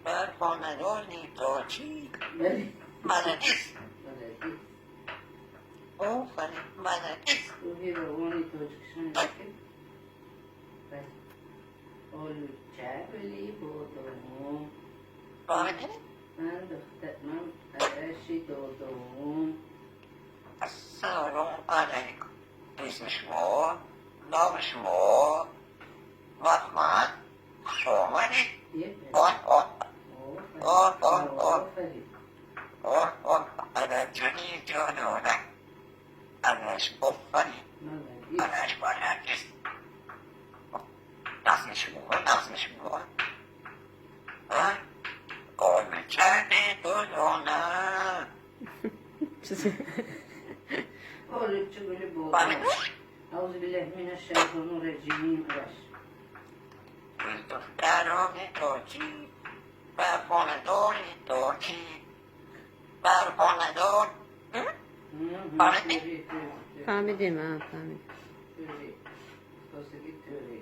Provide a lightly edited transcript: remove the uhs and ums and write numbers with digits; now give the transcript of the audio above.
برخواندگانی تاکی بله مددیست بلدی آفرین مددیست روحی روانی تاجکشان که بله آلو چبلی بودم فهمیدی؟ من عرشی دادم السلام علیکم اسم شما نام شما محمد شامنی یه آفرین عددجانی جانونه ازش بفنی ازش بلدیست نسل شما آلو چرنی دلونه آلو چبلی بودم فهمیدی؟ أعوذ بالله من الشيطان الرجيم عرش دختران تاکی برخواندان تاکی برخواندان فهمیدی؟ فهمیدیم فهمیدیم توری خواستگی توری